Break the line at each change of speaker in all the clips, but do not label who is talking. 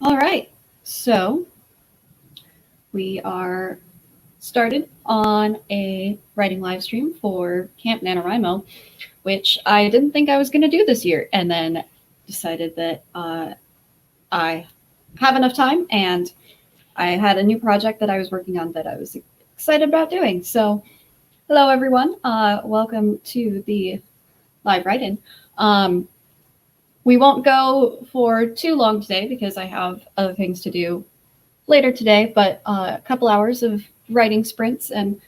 All right, so we are started on a writing live stream for Camp NaNoWriMo, which I didn't think I was going to do this year, and then decided that I have enough time and I had a new project that I was working on that I was excited about doing. So hello, everyone. Welcome to the live write-in. We won't go for too long today because I have other things to do later today, but a couple hours of writing sprints and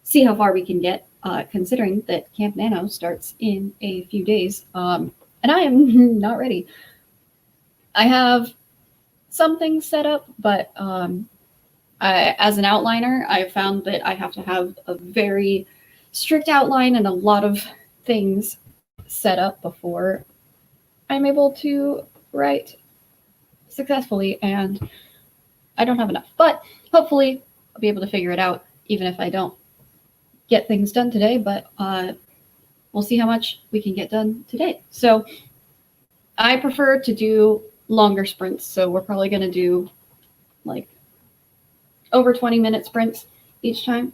see how far we can get, considering that Camp Nano starts in a few days. And I am not ready. I have some things set up, but as an outliner, I found that I have to have a very strict outline and a lot of things set up before I'm able to write successfully, and I don't have enough. But hopefully I'll be able to figure it out, even if I don't get things done today. But we'll see how much we can get done today. So I prefer to do longer sprints, so we're probably going to do like over 20-minute sprints each time.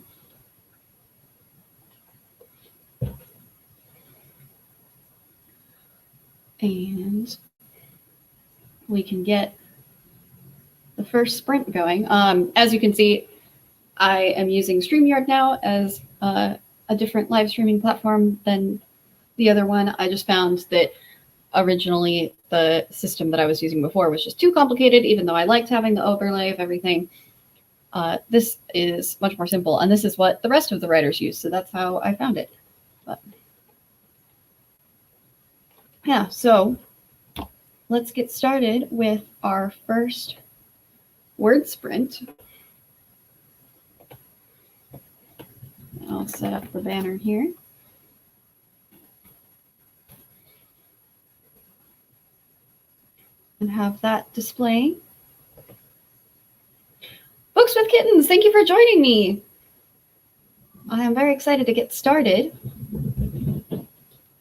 And we can get the first sprint going. As you can see, I am using StreamYard now as a different live streaming platform than the other one. I just found that originally the system that I was using before was just too complicated, even though I liked having the overlay of everything. This is much more simple, and this is what the rest of the writers use, so that's how I found it. But yeah, so let's get started with our first word sprint. I'll set up the banner here. And have that displaying. Books with Kittens, thank you for joining me. I am very excited to get started.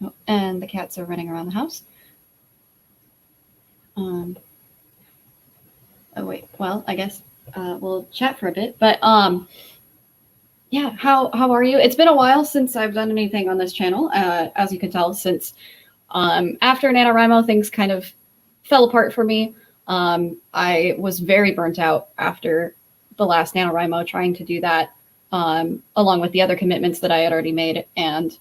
Oh, and the cats are running around the house. Oh wait, well, I guess we'll chat for a bit. But yeah, how are you? It's been a while since I've done anything on this channel. As you can tell, since after NaNoWriMo, things kind of fell apart for me. I was very burnt out after the last NaNoWriMo trying to do that, along with the other commitments that I had already made, and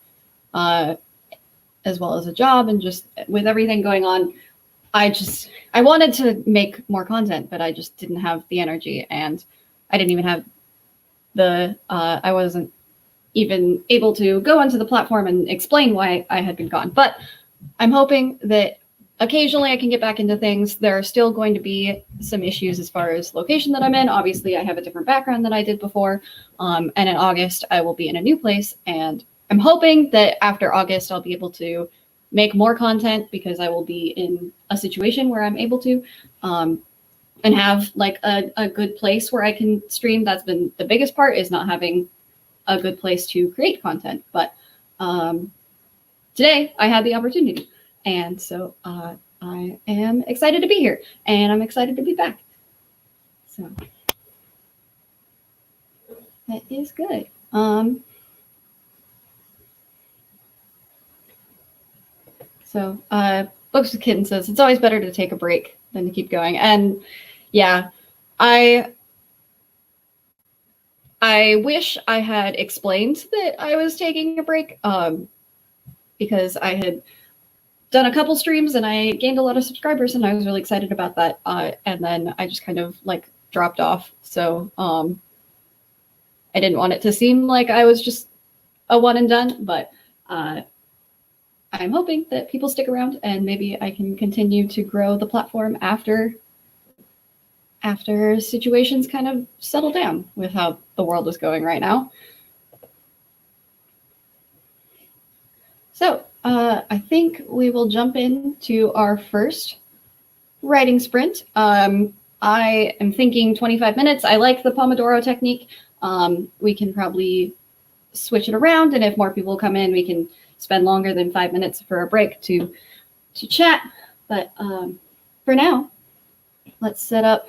as well as a job, and just with everything going on, I wanted to make more content, but I just didn't have the energy, and I didn't even have I wasn't even able to go onto the platform and explain why I had been gone. But I'm hoping that occasionally I can get back into things. There are still going to be some issues as far as location that I'm in. Obviously, I have a different background than I did before. And in August, I will be in a new place. And I'm hoping that after August, I'll be able to make more content because I will be in a situation where I'm able to and have like a good place where I can stream. That's been the biggest part, is not having a good place to create content. But today I had the opportunity. And so I am excited to be here, and I'm excited to be back. So that is good. So Books with Kitten says, it's always better to take a break than to keep going. And yeah, I wish I had explained that I was taking a break, because I had done a couple streams and I gained a lot of subscribers, and I was really excited about that. And then I just kind of like dropped off. So I didn't want it to seem like I was just a one and done, but I'm hoping that people stick around, and maybe I can continue to grow the platform after situations kind of settle down with how the world is going right now. So I think we will jump into our first writing sprint. I am thinking 25 minutes. I like the Pomodoro technique. We can probably switch it around, and if more people come in, we can spend longer than 5 minutes for a break to chat. But for now, let's set up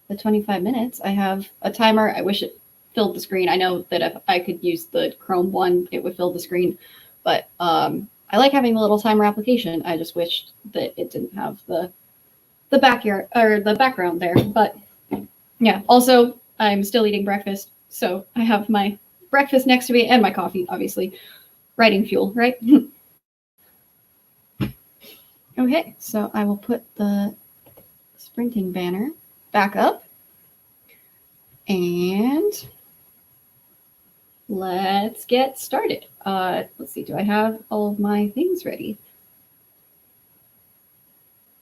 the 25 minutes. I have a timer. I wish it filled the screen. I know that if I could use the Chrome one, it would fill the screen, but I like having the little timer application. I just wished that it didn't have the backyard or the background there. But yeah, also I'm still eating breakfast, so I have my breakfast next to me and my coffee, obviously. Writing fuel, right? Okay, so I will put the sprinting banner back up. And let's get started. Let's see, do I have all of my things ready?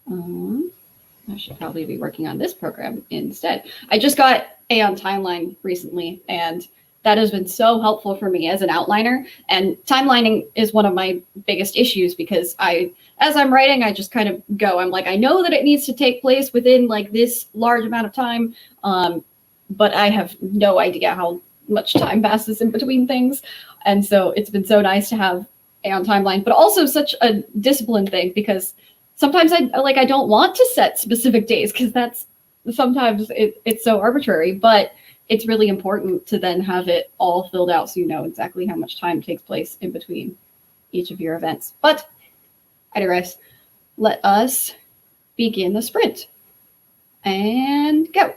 I should probably be working on this program instead. I just got Aeon Timeline recently, and that has been so helpful for me as an outliner. And timelining is one of my biggest issues because as I'm writing, I just kind of go. I'm like, I know that it needs to take place within like this large amount of time, but I have no idea how much time passes in between things. And so it's been so nice to have Aeon Timeline, but also such a discipline thing because sometimes I don't want to set specific days because that's sometimes it's so arbitrary, but it's really important to then have it all filled out so you know exactly how much time takes place in between each of your events. But I digress. Let us begin the sprint and go.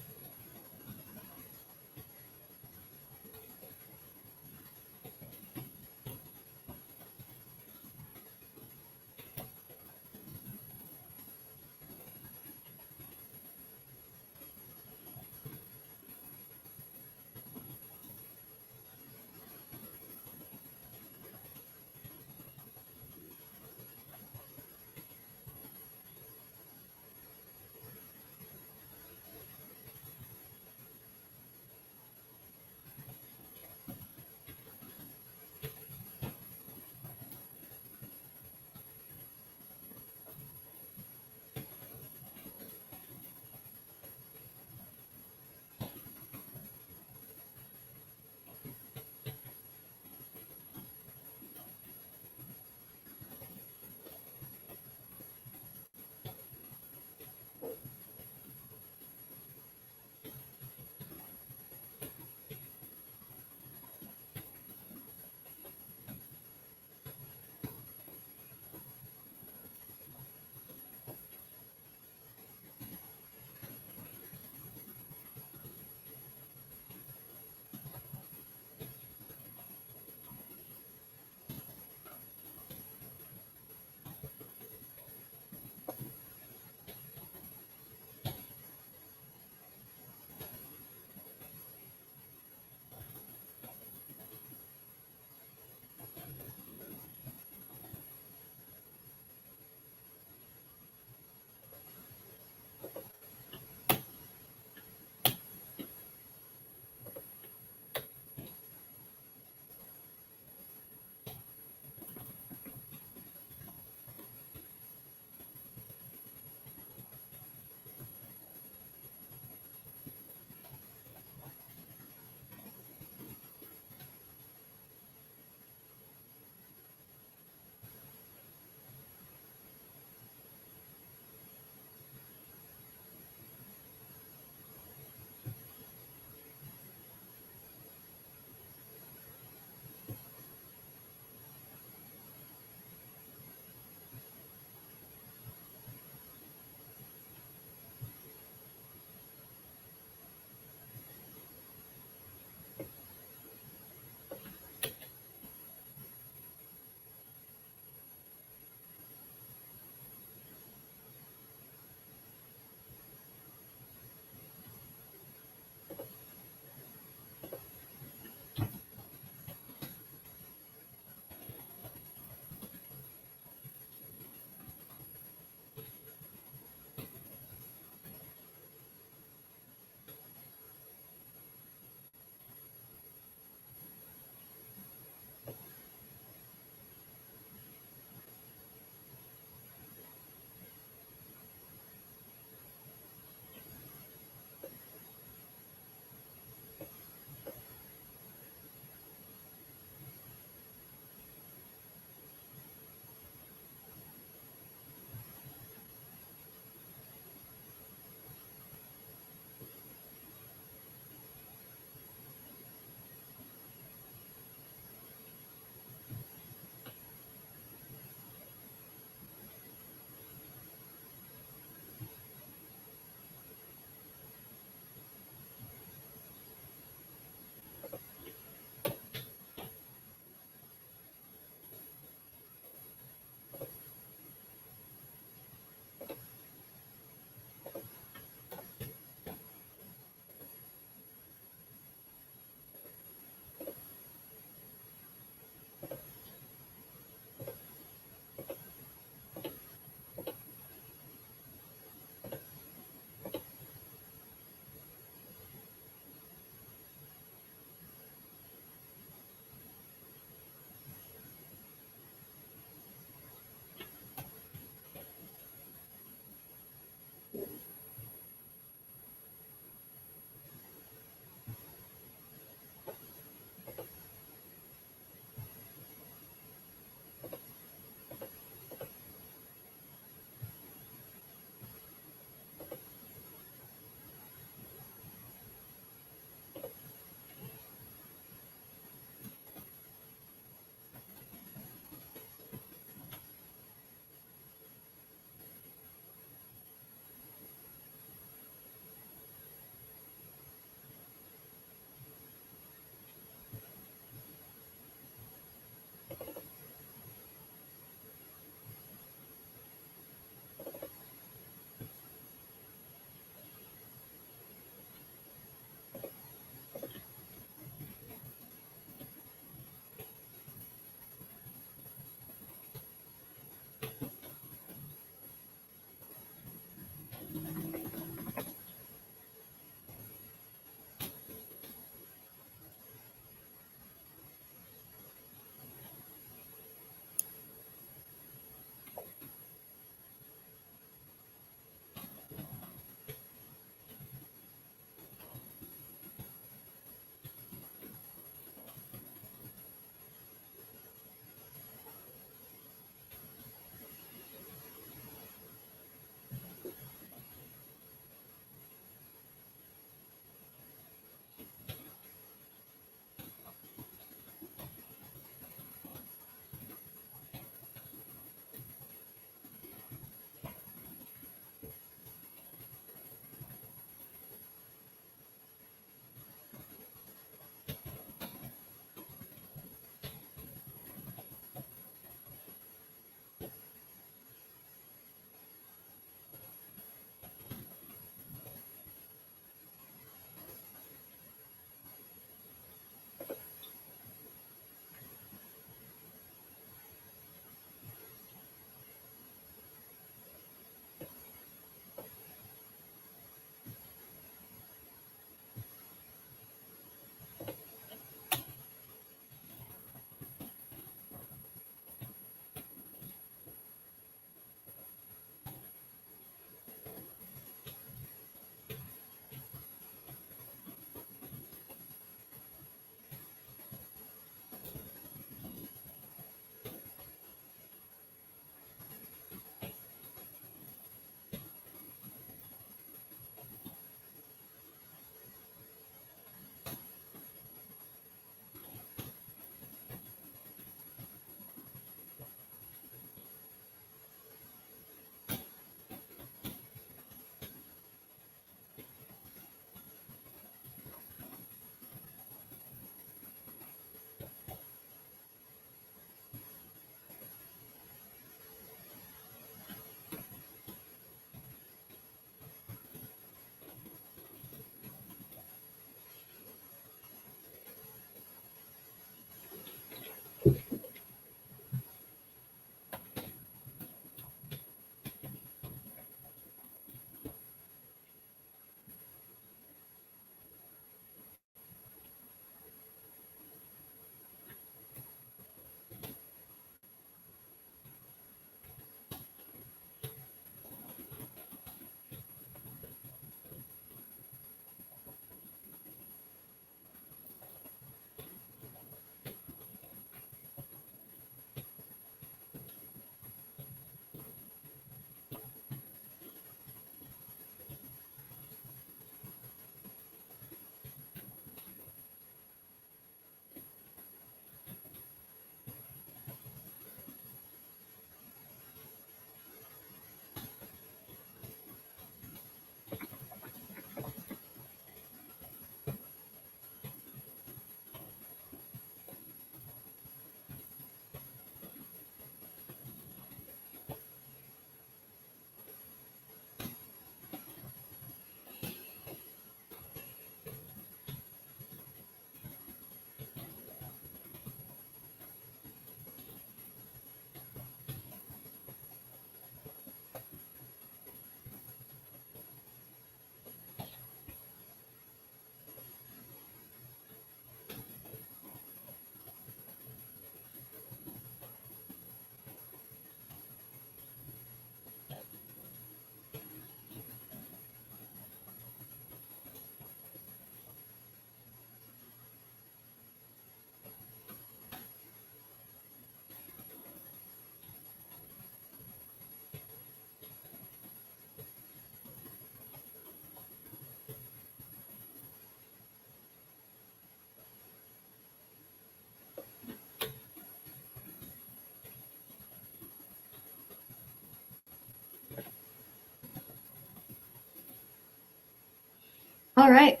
All right.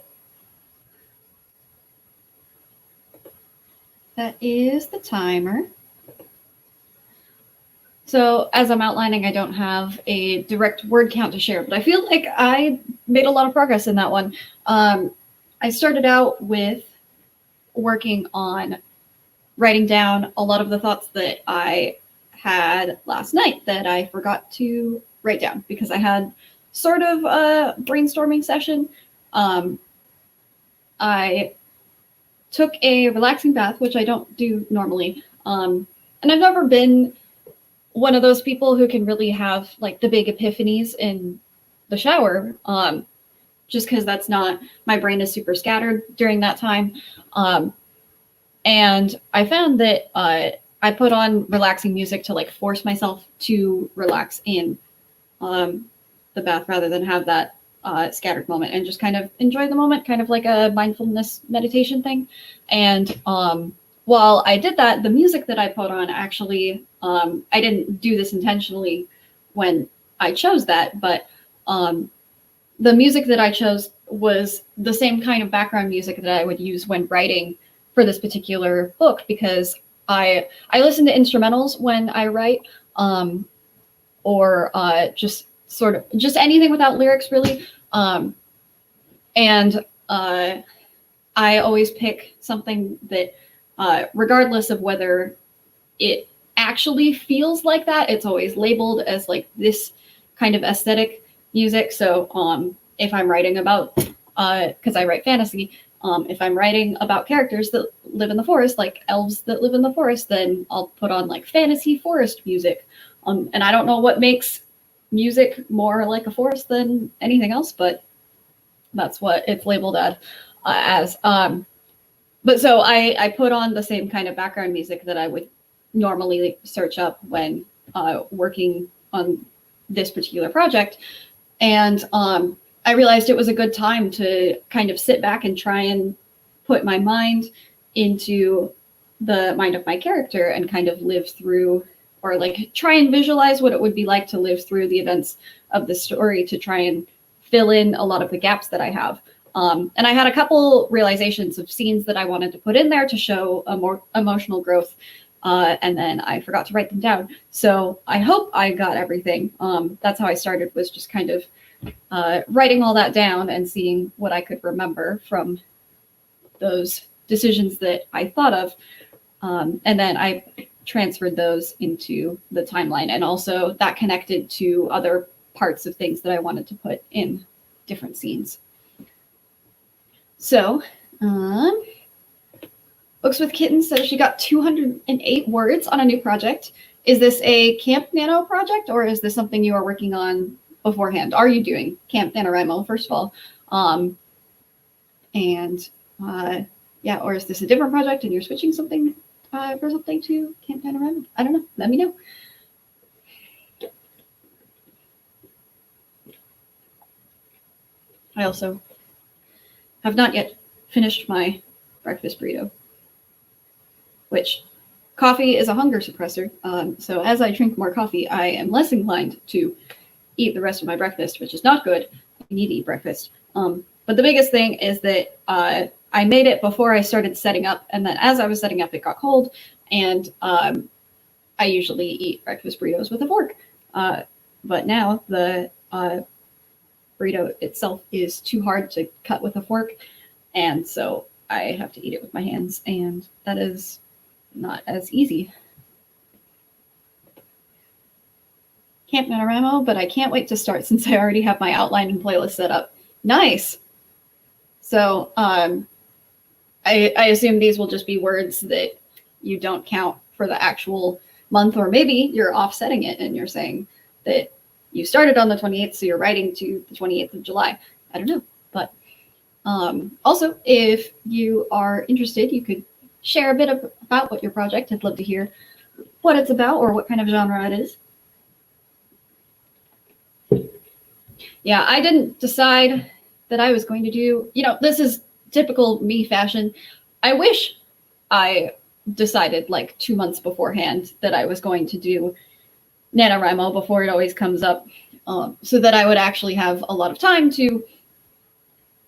That is the timer. So as I'm outlining, I don't have a direct word count to share, but I feel like I made a lot of progress in that one. I started out with working on writing down a lot of the thoughts that I had last night that I forgot to write down because I had sort of a brainstorming session. I took a relaxing bath, which I don't do normally. And I've never been one of those people who can really have like the big epiphanies in the shower, just because that's not, my brain is super scattered during that time. And I found that I put on relaxing music to like force myself to relax in the bath rather than have that scattered moment and just kind of enjoy the moment, kind of like a mindfulness meditation thing. And while I did that, the music that I put on actually, I didn't do this intentionally when I chose that, but the music that I chose was the same kind of background music that I would use when writing for this particular book, because I listen to instrumentals when I write, or just sort of just anything without lyrics really. And I always pick something that, regardless of whether it actually feels like that, it's always labeled as like this kind of aesthetic music. So if I'm writing about, because I write fantasy, if I'm writing about characters that live in the forest, like elves that live in the forest, then I'll put on like fantasy forest music. And I don't know what makes music more like a forest than anything else, but that's what it's labeled as. But so I put on the same kind of background music that I would normally search up when working on this particular project. And I realized it was a good time to kind of sit back and try and put my mind into the mind of my character and kind of live through, or like try and visualize what it would be like to live through the events of the story, to try and fill in a lot of the gaps that I have. And I had a couple realizations of scenes that I wanted to put in there to show a more emotional growth. And then I forgot to write them down. So I hope I got everything. That's how I started, was just kind of writing all that down and seeing what I could remember from those decisions that I thought of. And then I transferred those into the timeline. And also that connected to other parts of things that I wanted to put in different scenes. So, Books with Kittens says she got 208 words on a new project. Is this a Camp Nano project, or is this something you are working on beforehand? Are you doing Camp NaNoWriMo, first of all? Yeah, or is this a different project and you're switching something for something to Camp NaNoWriMo? I don't know. Let me know. I also have not yet finished my breakfast burrito, which coffee is a hunger suppressor. So as I drink more coffee, I am less inclined to eat the rest of my breakfast, which is not good. I need to eat breakfast. But the biggest thing is that I made it before I started setting up, and then as I was setting up, it got cold, and I usually eat breakfast burritos with a fork. But now the burrito itself is too hard to cut with a fork, and so I have to eat it with my hands, and that is not as easy. Camp NaNoWriMo, but I can't wait to start since I already have my outline and playlist set up. Nice. So I assume these will just be words that you don't count for the actual month, or maybe you're offsetting it and you're saying that you started on the 28th, so you're writing to the 28th of July. I don't know. But also, if you are interested, you could share a bit about what your project. I'd love to hear what it's about or what kind of genre it is. Yeah, I didn't decide that I was going to do, this is typical me fashion. I wish I decided like 2 months beforehand that I was going to do NaNoWriMo before it always comes up, so that I would actually have a lot of time to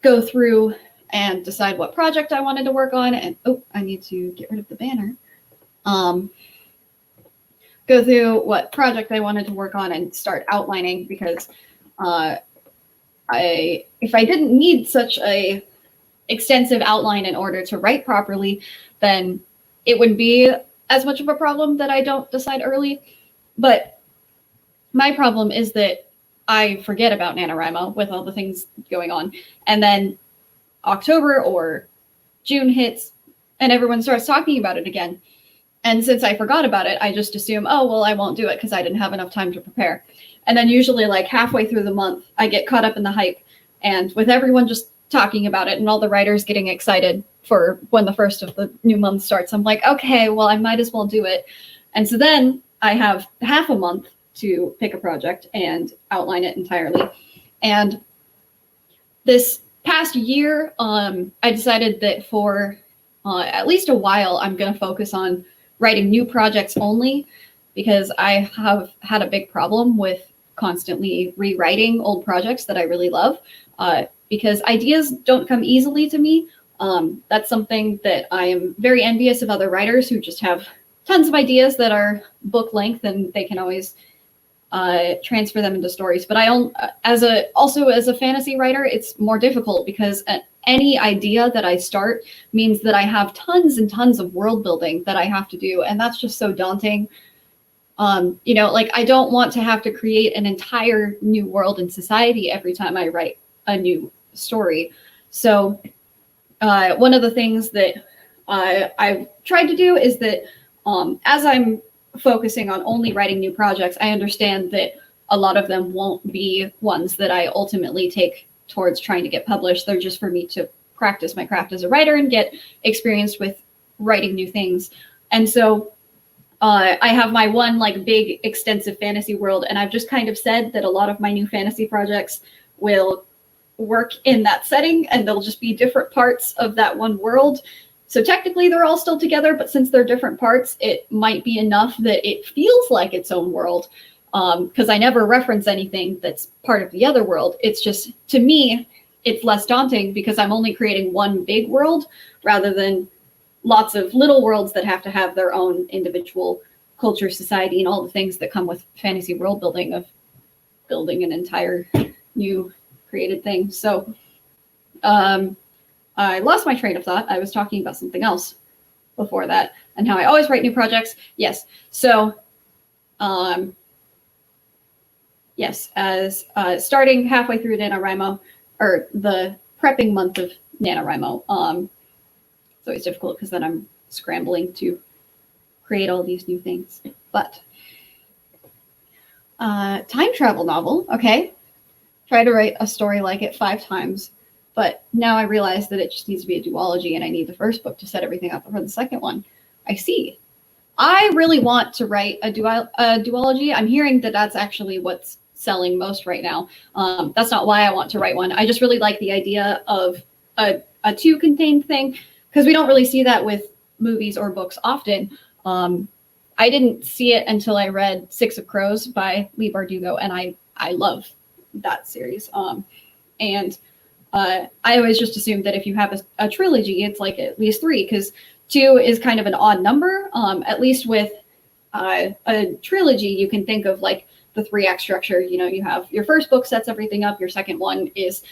go through and decide what project I wanted to work on. And oh, I need to get rid of the banner. Go through what project I wanted to work on and start outlining, because if I didn't need such a extensive outline in order to write properly, then it wouldn't be as much of a problem that I don't decide early. But my problem is that I forget about NaNoWriMo with all the things going on. And then October or June hits and everyone starts talking about it again. And since I forgot about it, I just assume, oh, well, I won't do it because I didn't have enough time to prepare. And then usually like halfway through the month, I get caught up in the hype. And with everyone just talking about it and all the writers getting excited for when the first of the new month starts, I'm like, okay, well, I might as well do it. And so then I have half a month to pick a project and outline it entirely. And this past year, I decided that for at least a while, I'm going to focus on writing new projects only, because I have had a big problem with constantly rewriting old projects that I really love, because ideas don't come easily to me. That's something that I am very envious of other writers who just have tons of ideas that are book length and they can always transfer them into stories. But also as a fantasy writer, it's more difficult because any idea that I start means that I have tons and tons of world building that I have to do. And that's just so daunting. Like I don't want to have to create an entire new world and society every time I write a new story. So one of the things that I've tried to do is that as I'm focusing on only writing new projects, I understand that a lot of them won't be ones that I ultimately take towards trying to get published. They're just for me to practice my craft as a writer and get experienced with writing new things. And so I have my one like big extensive fantasy world, and I've just kind of said that a lot of my new fantasy projects will work in that setting and they'll just be different parts of that one world. So technically they're all still together, but since they're different parts, it might be enough that it feels like its own world, because I never reference anything that's part of the other world. It's just, to me, it's less daunting because I'm only creating one big world rather than lots of little worlds that have to have their own individual culture, society, and all the things that come with fantasy world building, of building an entire new created thing. So I lost my train of thought. I was talking about something else before that and how I always write new projects. Yes. So yes, as starting halfway through NaNoWriMo, or the prepping month of NaNoWriMo, it's always difficult because then I'm scrambling to create all these new things. But time travel novel, okay. Try to write a story like it 5 times, but now I realize that it just needs to be a duology and I need the first book to set everything up for the second one. I see. I really want to write a duology. I'm hearing that that's actually what's selling most right now. That's not why I want to write one. I just really like the idea of a 2 contained thing, because we don't really see that with movies or books often. I didn't see it until I read 6 of Crows by Leigh Bardugo, and I love that series. And I always just assumed that if you have a trilogy, it's like at least 3, because 2 is kind of an odd number. At least with a trilogy, you can think of like the 3-act structure. You know, you have your first book sets everything up, your second one is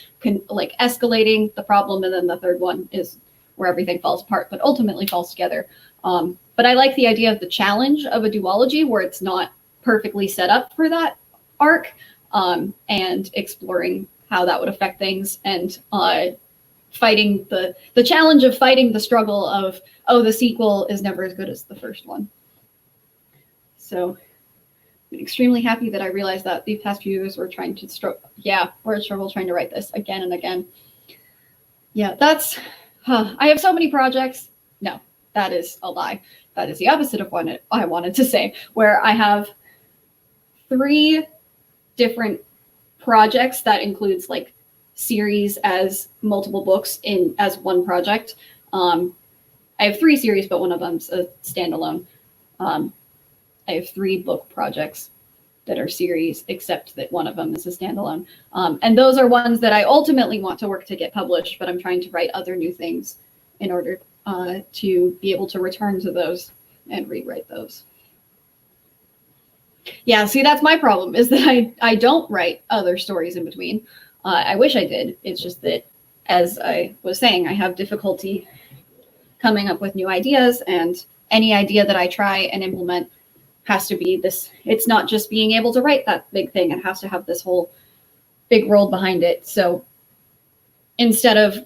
like escalating the problem, and then the third one is where everything falls apart, but ultimately falls together. But I like the idea of the challenge of a duology where it's not perfectly set up for that arc, and exploring how that would affect things, and fighting the challenge of fighting the struggle of, oh, the sequel is never as good as the first one. So I'm extremely happy that I realized that these past few years we're trying to struggle trying to write this again and again. Yeah, that's, I have so many projects. No, that is a lie. That is the opposite of what I wanted to say, where I have 3 different projects that includes like series as multiple books as one project. I have 3 series, but one of them's a standalone. I have 3 book projects. that are series, except that one of them is a standalone. And those are ones that I ultimately want to work to get published, but I'm trying to write other new things in order to be able to return to those and rewrite those. Yeah, see, that's my problem, is that I don't write other stories in between. I wish I did. It's just that, as I was saying, I have difficulty coming up with new ideas, and any idea that I try and implement has to be this. It's not just being able to write that big thing. It has to have this whole big world behind it. So instead of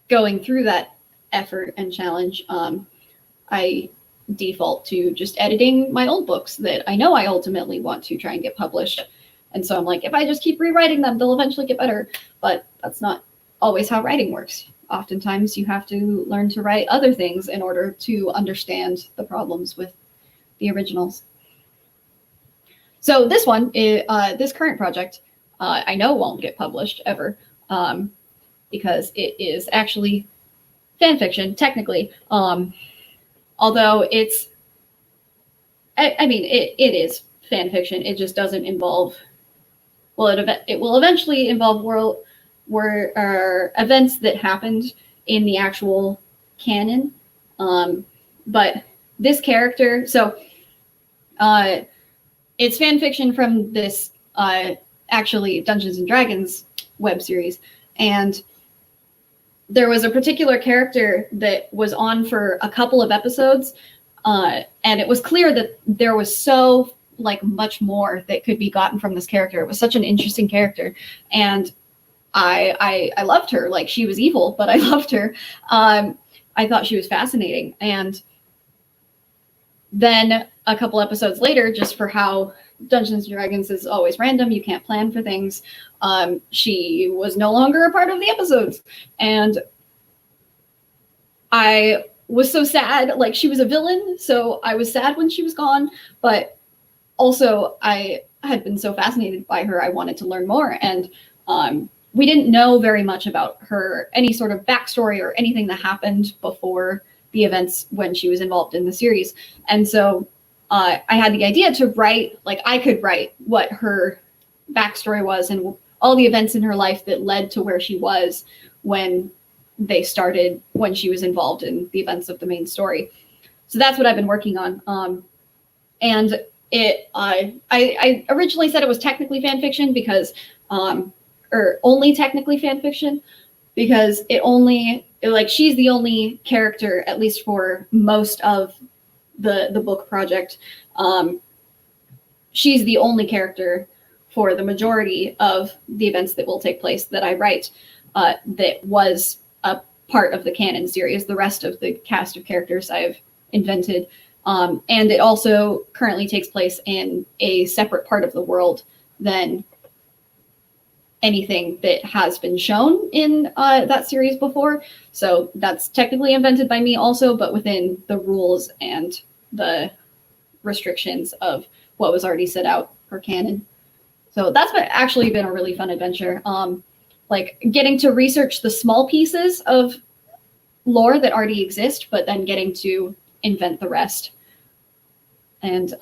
going through that effort and challenge, I default to just editing my old books that I know I ultimately want to try and get published. And so I'm like, if I just keep rewriting them, they'll eventually get better. But that's not always how writing works. Oftentimes you have to learn to write other things in order to understand the problems with the originals. So this one, this current project, I know won't get published ever, because it is actually fan fiction, technically. Although it's, I mean, it is fan fiction. It just doesn't involve, well, it will eventually involve events that happened in the actual canon. But this character, so it's fan fiction from this actually Dungeons and Dragons web series. And there was a particular character that was on for a couple of episodes, and it was clear that there was so much more that could be gotten from this character. It was such an interesting character, and I loved her. Like, she was evil, but I loved her. I thought she was fascinating. And then a couple episodes later, just for how Dungeons & Dragons is always random, you can't plan for things, she was no longer a part of the episodes. And I was so sad. Like, she was a villain, so I was sad when she was gone, but also I had been so fascinated by her, I wanted to learn more. And we didn't know very much about her, any sort of backstory or anything that happened before the events when she was involved in the series. And so I had the idea to write, I could write what her backstory was and all the events in her life that led to where she was when they started, when she was involved in the events of the main story. So that's what I've been working on. And I originally said it was technically fan fiction because, or only technically fan fiction, because she's the only character, at least for most of the book project. She's the only character for the majority of the events that will take place that I write, that was a part of the canon series. The rest of the cast of characters I've invented. And it also currently takes place in a separate part of the world than anything that has been shown in that series before. So that's technically invented by me also, but within the rules and the restrictions of what was already set out for canon. So that's actually been a really fun adventure. Getting to research the small pieces of lore that already exist, but then getting to invent the rest. And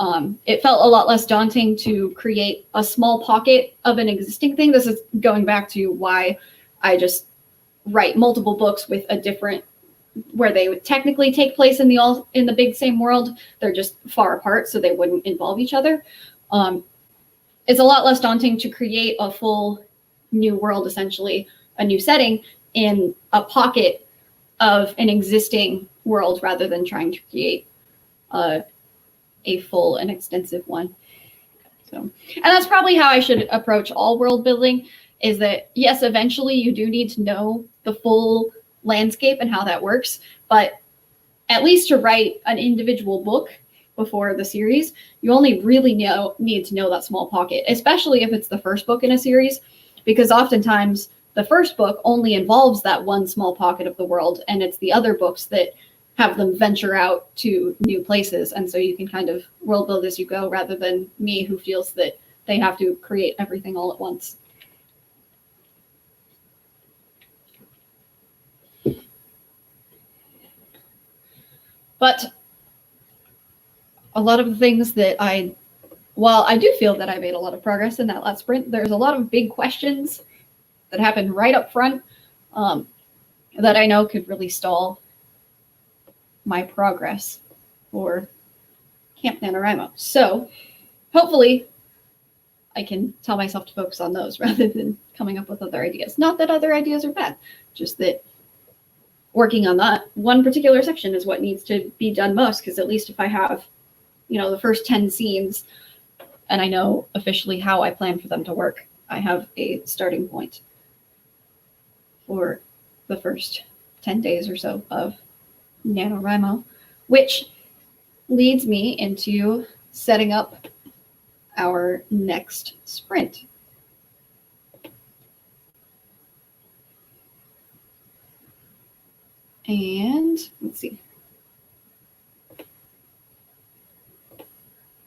it felt a lot less daunting to create a small pocket of an existing thing. This is going back to why I just write multiple books with a different, where they would technically take place in the big same world. They're just far apart, so they wouldn't involve each other. It's a lot less daunting to create a full new world, essentially a new setting in a pocket of an existing world, rather than trying to create a full and extensive one. So, and that's probably how I should approach all world building, is that yes, eventually you do need to know the full landscape and how that works, but at least to write an individual book before the series, you only really need to know that small pocket, especially if it's the first book in a series, because oftentimes the first book only involves that one small pocket of the world, and it's the other books that have them venture out to new places. And so you can kind of world build as you go, rather than me, who feels that they have to create everything all at once. But a lot of the things that I while I do feel that I made a lot of progress in that last sprint, there's a lot of big questions that happened right up front that I know could really stall my progress for Camp NaNoWriMo. So hopefully I can tell myself to focus on those rather than coming up with other ideas. Not that other ideas are bad, just that working on that one particular section is what needs to be done most, because at least if I have, the first 10 scenes and I know officially how I plan for them to work, I have a starting point for the first 10 days or so of NaNoWriMo, which leads me into setting up our next sprint. And let's see.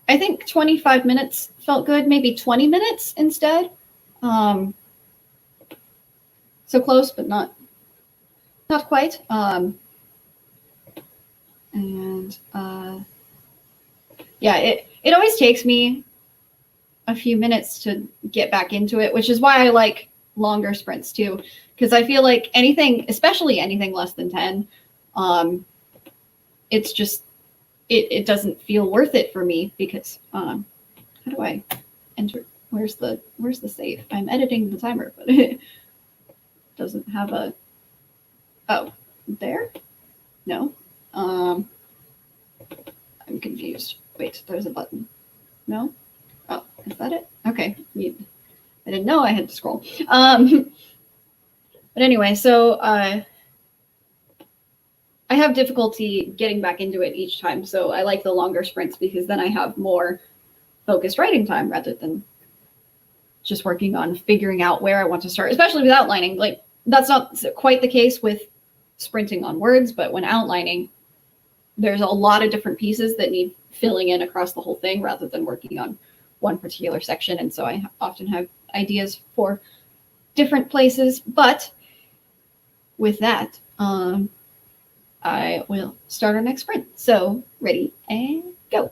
I think 25 minutes felt good, maybe 20 minutes instead. So close, but not quite. Yeah, it always takes me a few minutes to get back into it, which is why I like longer sprints too, because I feel like anything, especially anything less than 10, it's just, it doesn't feel worth it for me, because how do I enter? Where's the save? I'm editing the timer, but it doesn't have a, oh, there? No. I'm confused. Wait, there's a button. No? Oh, is that it? Okay. I didn't know I had to scroll. But anyway, so I have difficulty getting back into it each time. So I like the longer sprints, because then I have more focused writing time rather than just working on figuring out where I want to start, especially with outlining. Like, that's not quite the case with sprinting on words, but when outlining, there's a lot of different pieces that need filling in across the whole thing rather than working on one particular section. And so I often have ideas for different places. But with that, I will start our next sprint. So ready and go.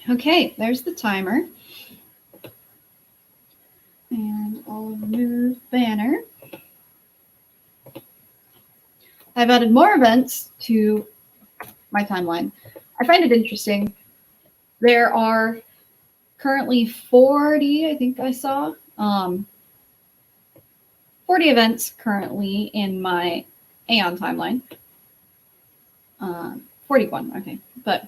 Okay, there's the timer. And I'll remove banner. I've added more events to my timeline. I find it interesting. There are currently 40, I think I saw, 40 events currently in my Aeon timeline. 41, okay. But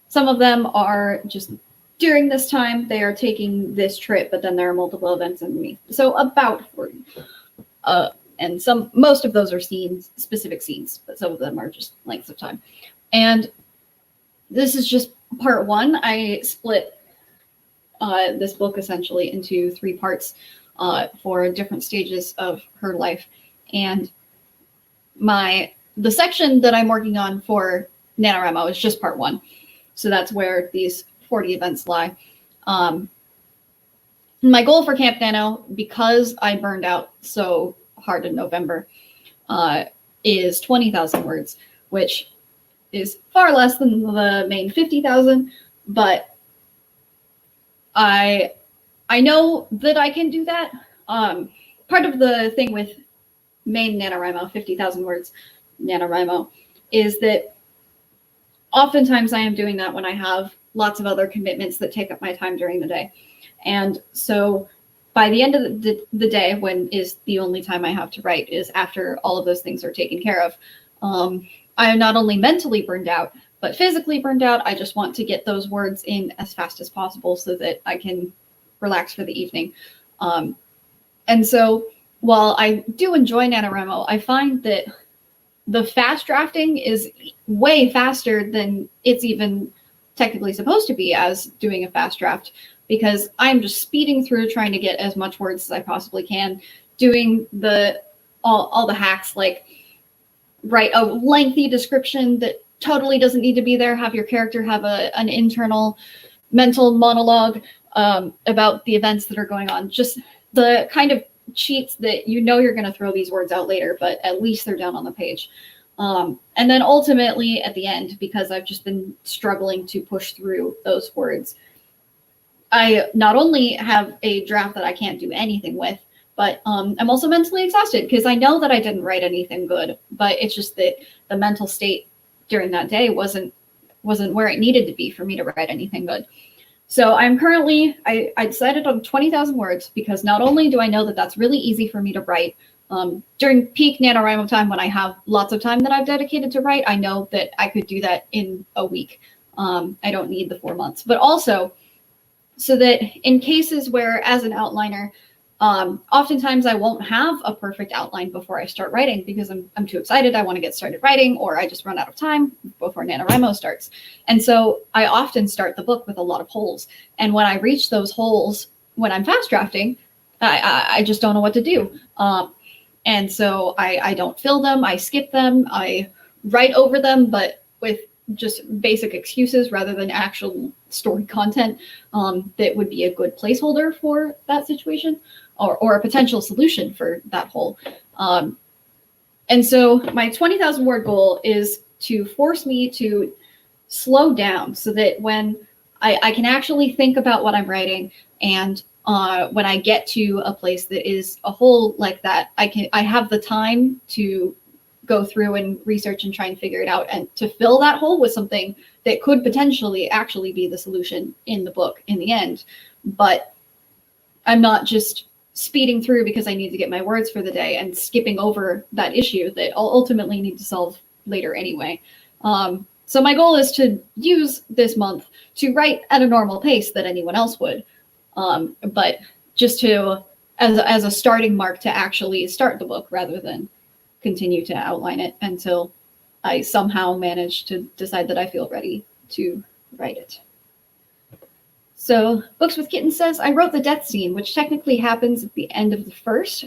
some of them are just during this time, they are taking this trip, but then there are multiple events underneath. So about 40. And most of those are scenes, specific scenes, but some of them are just lengths of time. And this is just part one. I split this book essentially into 3 parts for different stages of her life. And the section that I'm working on for NaNoWriMo is just part 1. So that's where these 40 events lie. My goal for Camp Nano, because I burned out so hard in November, is 20,000 words, which is far less than the main 50,000, but I know that I can do that. Part of the thing with main NaNoWriMo, 50,000 words NaNoWriMo, is that oftentimes I am doing that when I have lots of other commitments that take up my time during the day. And so by the end of the day, when is the only time I have to write, is after all of those things are taken care of. I am not only mentally burned out, but physically burned out. I just want to get those words in as fast as possible so that I can relax for the evening. And so while I do enjoy NaNoWriMo, I find that the fast drafting is way faster than it's even technically supposed to be as doing a fast draft, because I'm just speeding through trying to get as much words as I possibly can, doing all the hacks, like write a lengthy description that totally doesn't need to be there, have your character have an internal mental monologue about the events that are going on, just the kind of cheats that you know you're going to throw these words out later, but at least they're down on the page. And then ultimately at the end, because I've just been struggling to push through those words, I not only have a draft that I can't do anything with, but I'm also mentally exhausted because I know that I didn't write anything good, but it's just that the mental state during that day wasn't where it needed to be for me to write anything good. So I'm currently, I decided on 20,000 words because not only do I know that that's really easy for me to write, during peak NaNoWriMo time when I have lots of time that I've dedicated to write, I know that I could do that in a week. I don't need the 4 months, but also so that in cases where as an outliner, oftentimes I won't have a perfect outline before I start writing because I'm too excited. I want to get started writing, or I just run out of time before NaNoWriMo starts. And so I often start the book with a lot of holes. And when I reach those holes, when I'm fast drafting, I just don't know what to do. And so I don't fill them. I skip them. I write over them, but with just basic excuses rather than actual story content that would be a good placeholder for that situation, or a potential solution for that hole. And so my 20,000 word goal is to force me to slow down so that when I can actually think about what I'm writing, and when I get to a place that is a hole like that, I have the time to go through and research and try and figure it out, and to fill that hole with something that could potentially actually be the solution in the book in the end. But I'm not just speeding through because I need to get my words for the day and skipping over that issue that I'll ultimately need to solve later anyway. So my goal is to use this month to write at a normal pace that anyone else would, but just to as a starting mark to actually start the book rather than continue to outline it until I somehow manage to decide that I feel ready to write it. So Books with Kitten says, I wrote the death scene, which technically happens at the end of the first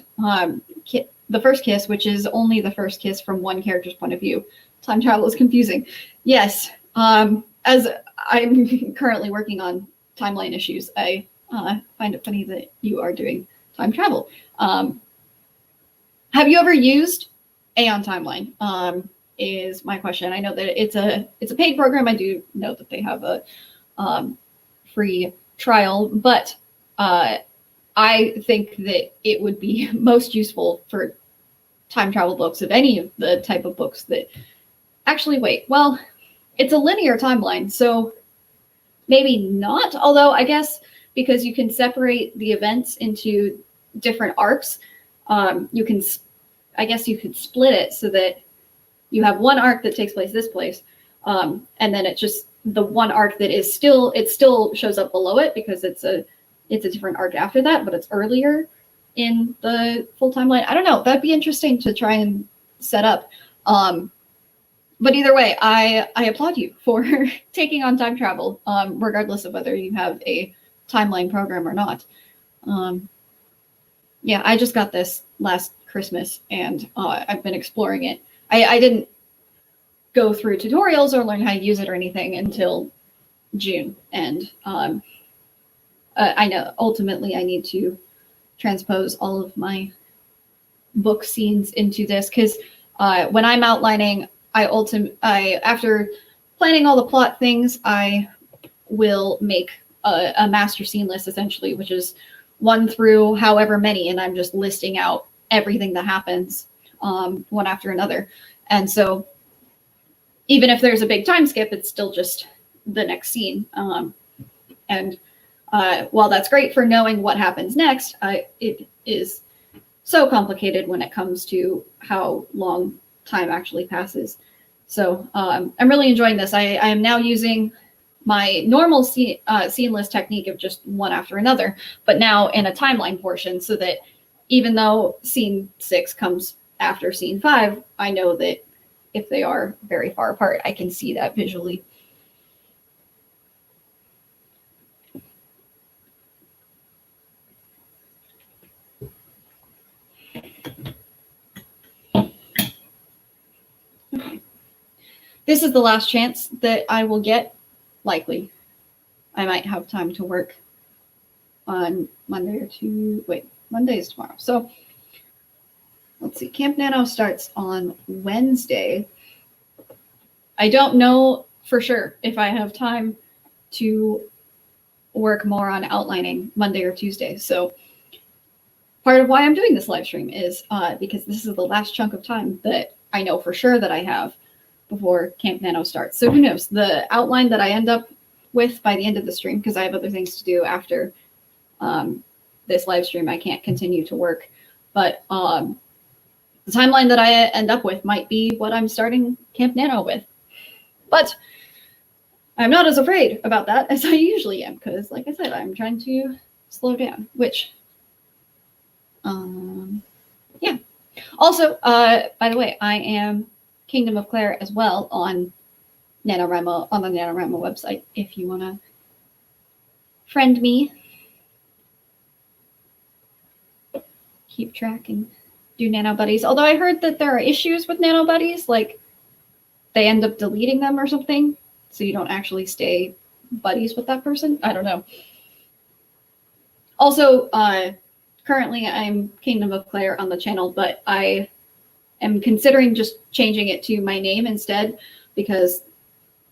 kiss, which is only the first kiss from one character's point of view. Time travel is confusing. Yes, as I'm currently working on timeline issues, I find it funny that you are doing time travel. Have you ever used Aeon Timeline? Is my question. I know that it's a paid program. I do know that they have a free trial, but I think that it would be most useful for time travel books of any of the type of books that actually, wait, well, it's a linear timeline, so maybe not, although I guess because you can separate the events into different arcs, you can, I guess you could split it so that you have one arc that takes place this place, and then it's just the one arc that is still, it still shows up below it because it's a different arc after that, but it's earlier in the full timeline. I don't know. That'd be interesting to try and set up. But either way, I applaud you for taking on time travel, regardless of whether you have a timeline program or not. Yeah, I just got this last Christmas, and I've been exploring it. I didn't go through tutorials or learn how to use it or anything until June, and I know ultimately I need to transpose all of my book scenes into this, because when I'm outlining, after planning all the plot things, I will make a master scene list, essentially, which is 1 through however many, and I'm just listing out everything that happens one after another. And so even if there's a big time skip, it's still just the next scene. And while that's great for knowing what happens next, it is so complicated when it comes to how long time actually passes. So I'm really enjoying this. I am now using my normal scene list technique of just one after another, but now in a timeline portion, so that even though scene 6 comes after scene 5, I know that if they are very far apart, I can see that visually. Okay. This is the last chance that I will get, likely. I might have time to work on Monday or Tuesday. Wait, Monday is tomorrow. So let's see, Camp Nano starts on Wednesday. I don't know for sure if I have time to work more on outlining Monday or Tuesday. So part of why I'm doing this live stream is because this is the last chunk of time that I know for sure that I have before Camp Nano starts. So who knows, the outline that I end up with by the end of the stream, because I have other things to do after this live stream, I can't continue to work. But the timeline that I end up with might be what I'm starting Camp Nano with. But I'm not as afraid about that as I usually am, because like I said, I'm trying to slow down, which, yeah. Also, by the way, I am Kingdom of Claire as well on NaNoWriMo, on the NaNoWriMo website, if you want to friend me, keep track and do Nano Buddies. Although I heard that there are issues with Nano Buddies, like they end up deleting them or something, so you don't actually stay buddies with that person. I don't know. Also, currently I'm Kingdom of Claire on the channel, but I am considering just changing it to my name instead, because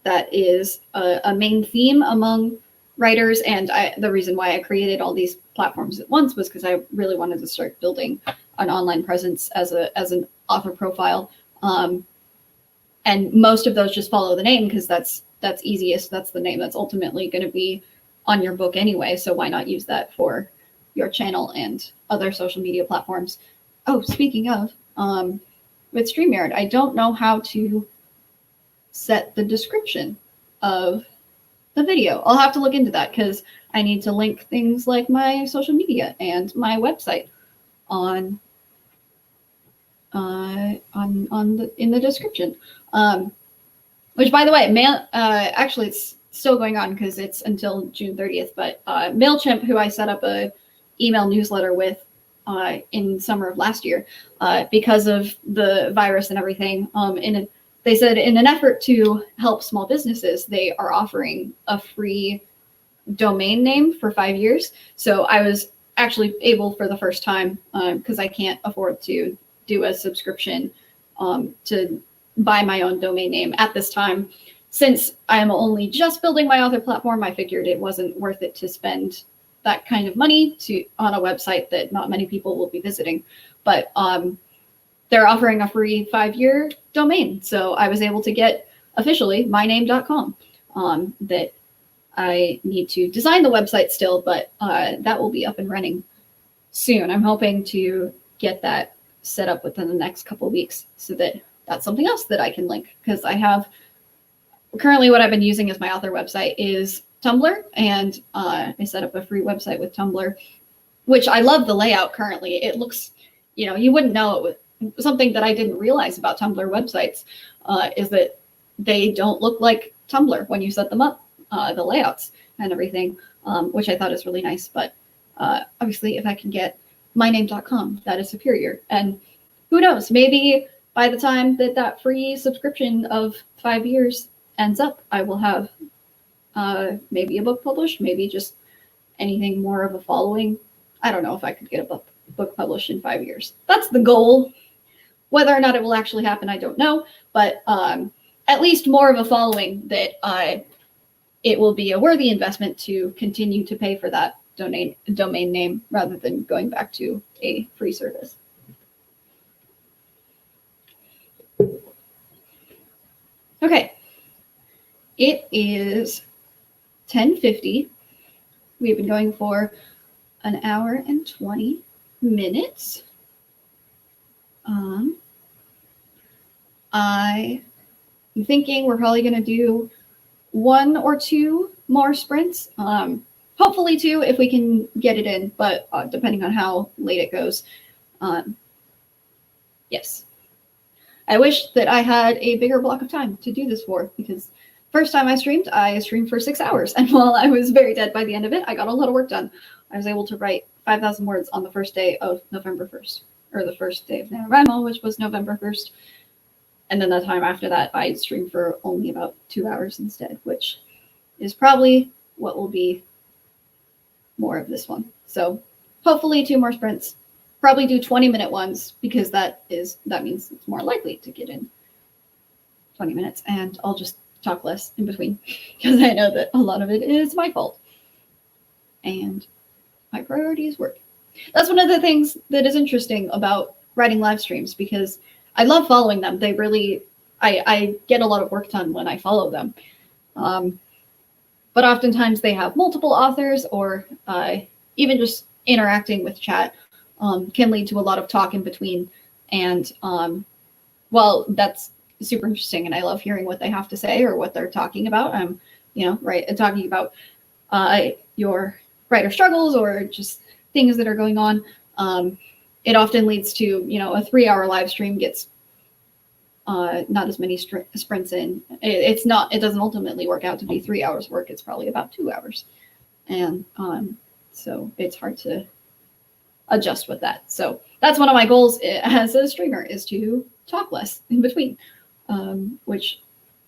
that is a main theme among writers. And the reason why I created all these platforms at once was because I really wanted to start building an online presence as an author profile. And most of those just follow the name because that's easiest. That's the name that's ultimately going to be on your book anyway. So why not use that for your channel and other social media platforms? Oh, speaking of, with StreamYard, I don't know how to set the description of the video. I'll have to look into that because I need to link things like my social media and my website in the description. Which, by the way, actually it's still going on because it's until June 30th. But MailChimp, who I set up a email newsletter with in summer of last year, because of the virus and everything, they said in an effort to help small businesses, they are offering a free domain name for 5 years. So I was actually able for the first time, because I can't afford to do a subscription to buy my own domain name at this time, since I'm only just building my author platform, I figured it wasn't worth it to spend that kind of money on a website that not many people will be visiting. But they're offering a free 5-year domain. So I was able to get officially myname.com. That I need to design the website still, but that will be up and running soon. I'm hoping to get that set up within the next couple of weeks so that that's something else that I can link, because I have currently what I've been using as my author website is Tumblr, and I set up a free website with Tumblr, which I love the layout currently. It looks, you wouldn't know it was something that I didn't realize about Tumblr websites is that they don't look like Tumblr when you set them up, the layouts and everything, which I thought is really nice. But obviously, if I can get myname.com, that is superior. And who knows, maybe by the time that free subscription of 5 years ends up, I will have maybe a book published, maybe just anything more of a following. I don't know if I could get a book published in 5 years. That's the goal. Whether or not it will actually happen, I don't know. But at least more of a following that it will be a worthy investment to continue to pay for that domain name rather than going back to a free service. Okay, it is 10:50. We've been going for an hour and 20 minutes. I'm thinking we're probably going to do 1 or 2 more sprints. Hopefully 2 if we can get it in, but depending on how late it goes. Yes. I wish that I had a bigger block of time to do this for, because first time I streamed for 6 hours. And while I was very dead by the end of it, I got a lot of work done. I was able to write 5,000 words on the first day of November 1st, or the first day of NaNoWriMo, which was November 1st. And then the time after that, I streamed for only about 2 hours instead, which is probably what will be more of this one. So hopefully 2 more sprints. Probably do 20-minute ones, because that means it's more likely to get in 20 minutes. And I'll just talk less in between, because I know that a lot of it is my fault. And my priority is work. That's one of the things that is interesting about writing live streams, because I love following them. They really, I get a lot of work done when I follow them. But oftentimes they have multiple authors, or even just interacting with chat can lead to a lot of talk in between. And well, that's super interesting, and I love hearing what they have to say or what they're talking about. Talking about your writer struggles or just things that are going on. It often leads to, a 3-hour live stream gets not as many sprints in. It doesn't ultimately work out to be 3 hours work. It's probably about 2 hours. And so it's hard to adjust with that. So that's one of my goals as a streamer, is to talk less in between, which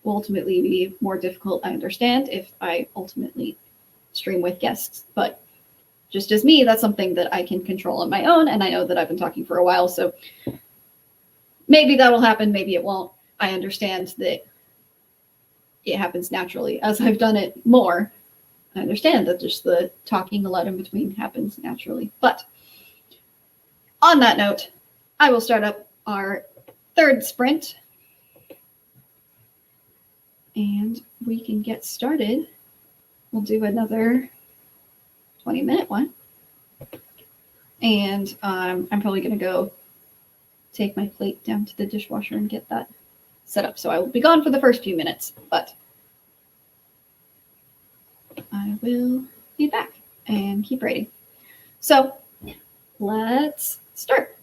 will ultimately be more difficult, I understand, if I ultimately stream with guests. But just as me, that's something that I can control on my own. And I know that I've been talking for a while, so maybe that will happen, maybe it won't. I understand that it happens naturally. As I've done it more, I understand that just the talking a lot in between happens naturally. But on that note, I will start up our 3rd sprint, and we can get started. We'll do another 20-minute one. And I'm probably going to go take my plate down to the dishwasher and get that set up. So I will be gone for the first few minutes, but I will be back and keep writing. So let's start.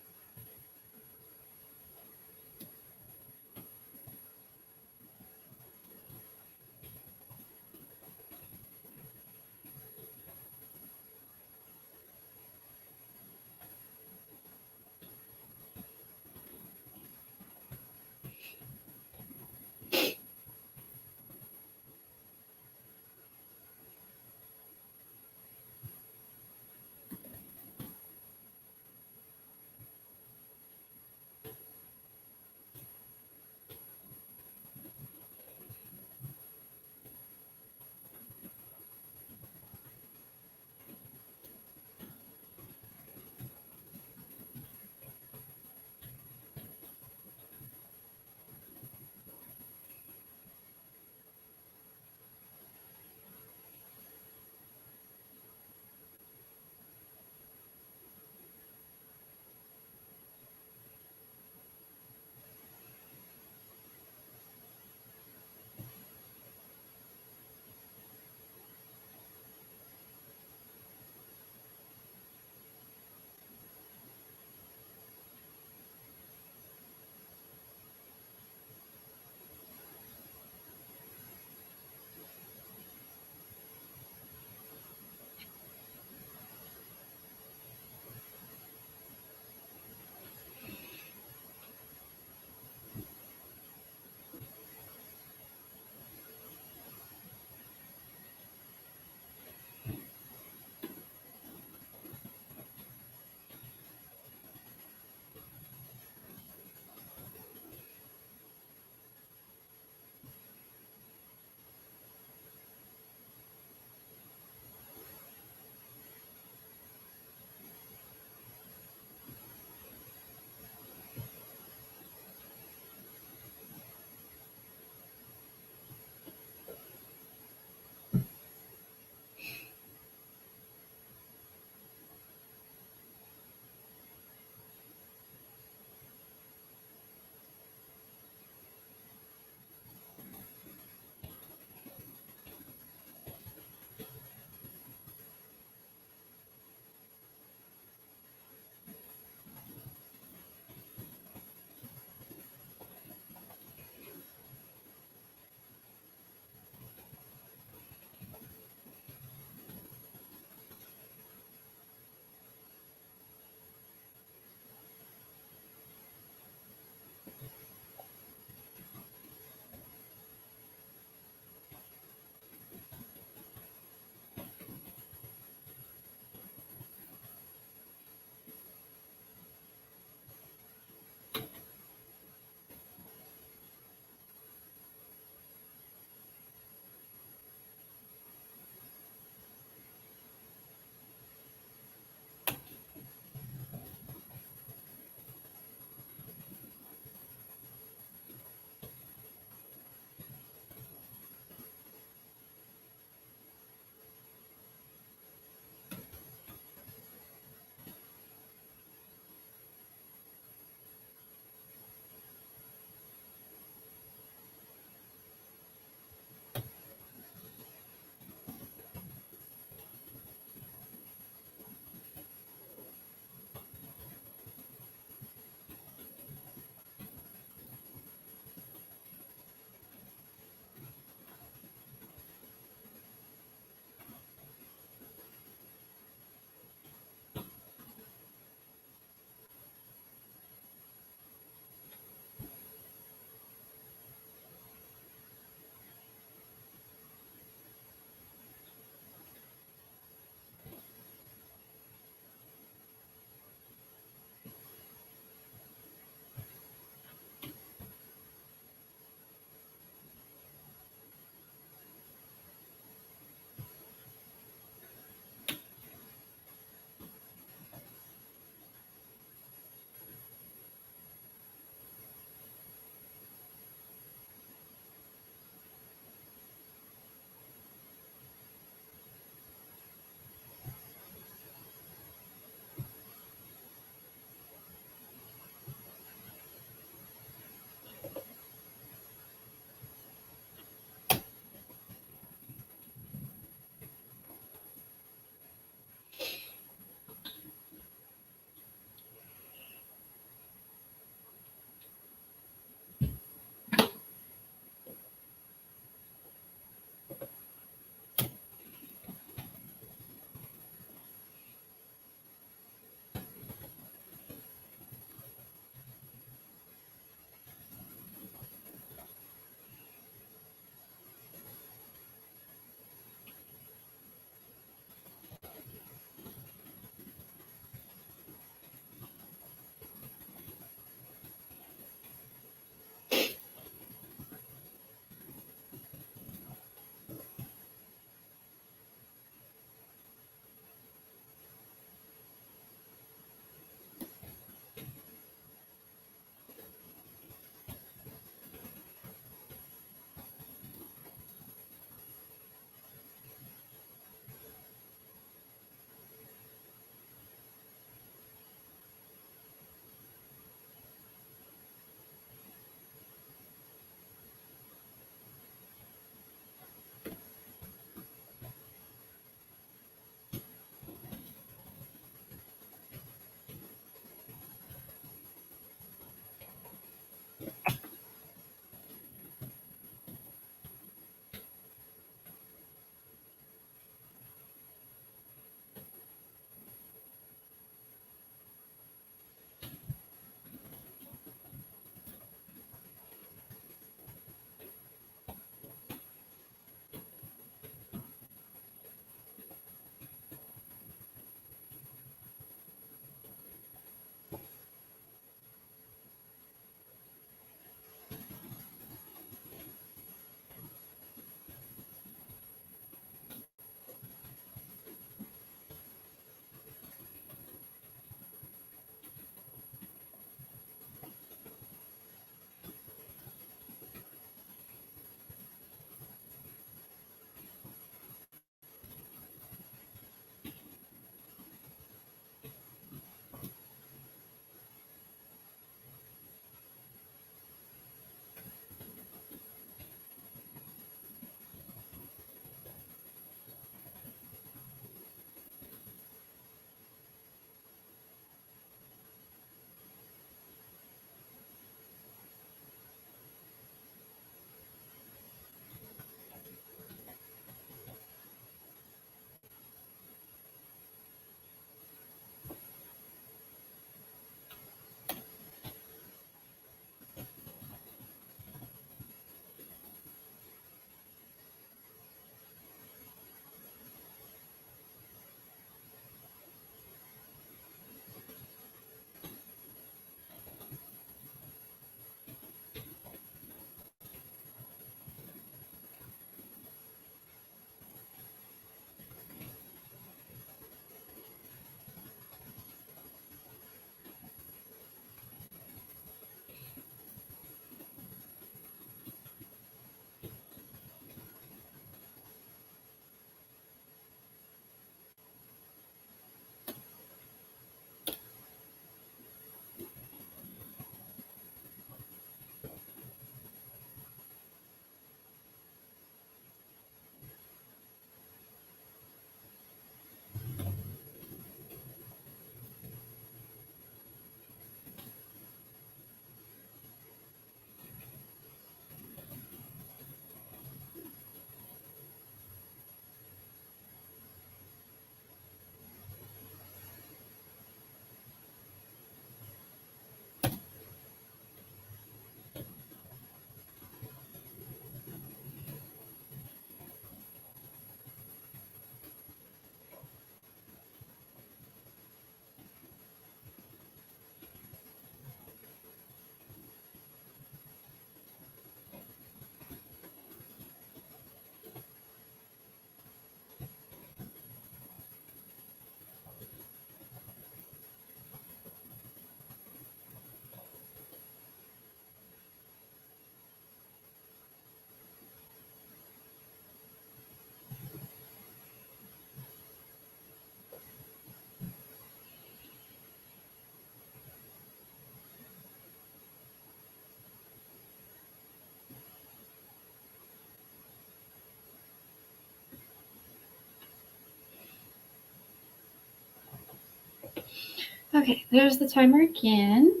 Okay, there's the timer again.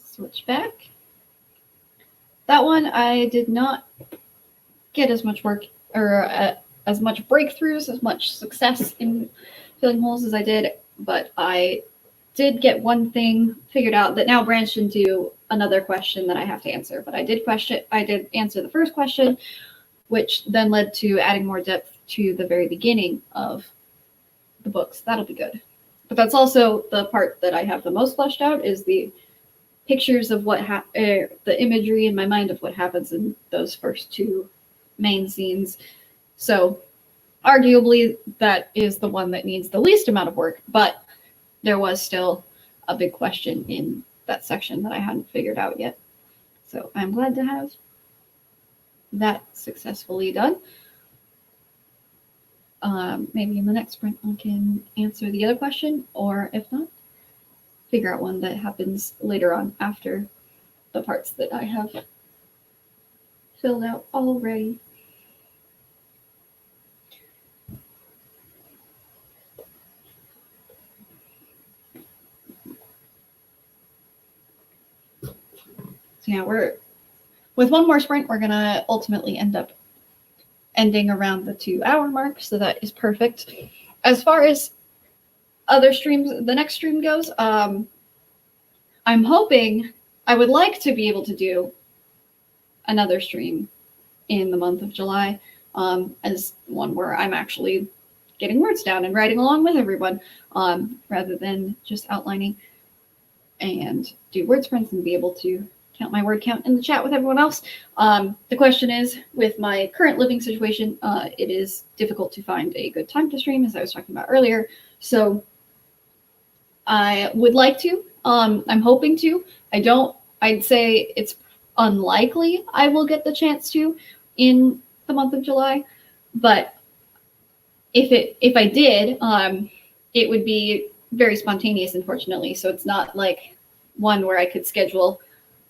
Switch back. That one I did not get as much work or as much breakthroughs, as much success in filling holes as I did, but I did get one thing figured out that now branched into another question that I have to answer. But I did answer the first question, which then led to adding more depth to the very beginning of the books. That'll be good. But that's also the part that I have the most fleshed out, is the pictures of the imagery in my mind of what happens in those first two main scenes. So arguably that is the one that needs the least amount of work, but there was still a big question in that section that I hadn't figured out yet. So I'm glad to have that successfully done. Maybe in the next sprint I can answer the other question, or if not, figure out one that happens later on after the parts that I have filled out already. So yeah, with one more sprint, we're gonna ultimately end up ending around the 2-hour mark, so that is perfect. As far as other streams, the next stream goes, I'm hoping, I would like to be able to do another stream in the month of July, as one where I'm actually getting words down and writing along with everyone, rather than just outlining, and do word sprints and be able to count my word count in the chat with everyone else. The question is, with my current living situation, it is difficult to find a good time to stream, as I was talking about earlier. So I would like to, I'm hoping to. I'd say it's unlikely I will get the chance to in the month of July, but if I did, it would be very spontaneous, unfortunately. So it's not like one where I could schedule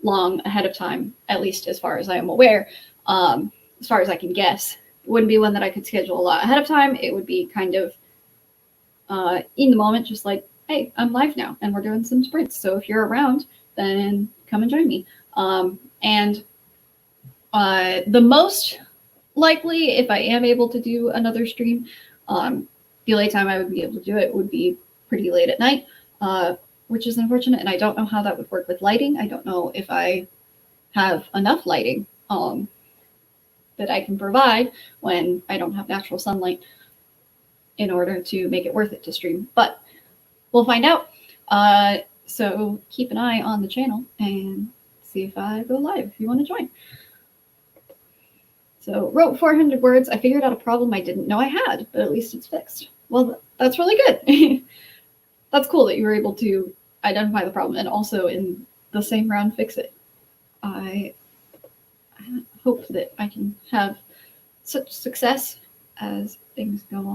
long ahead of time, at least as far as I am aware. As far as I can guess, it wouldn't be one that I could schedule a lot ahead of time. It would be kind of in the moment, just like, hey, I'm live now and we're doing some sprints. So if you're around, then come and join me. And the most likely, if I am able to do another stream, the only time I would be able to do it would be pretty late at night, which is unfortunate. And I don't know how that would work with lighting. I don't know if I have enough lighting that I can provide when I don't have natural sunlight in order to make it worth it to stream. But we'll find out. So keep an eye on the channel and see if I go live if you want to join. So wrote 400 words. I figured out a problem I didn't know I had, but at least it's fixed. Well, that's really good. That's cool that you were able to identify the problem and also in the same round fix it. I hope that I can have such success as things go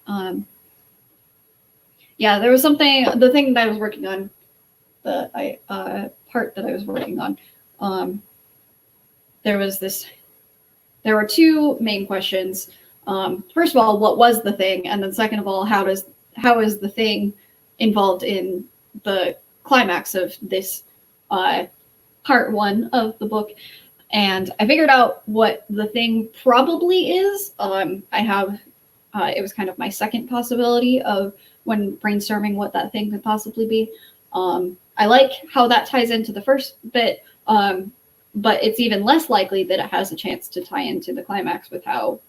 on. Yeah, there was something, the thing that I was working on, part that I was working on, there were two main questions. First of all, what was the thing? And then second of all, how is the thing involved in the climax of this part one of the book? And I figured out what the thing probably is. It was kind of my second possibility of when brainstorming what that thing could possibly be. I like how that ties into the first bit, but it's even less likely that it has a chance to tie into the climax with how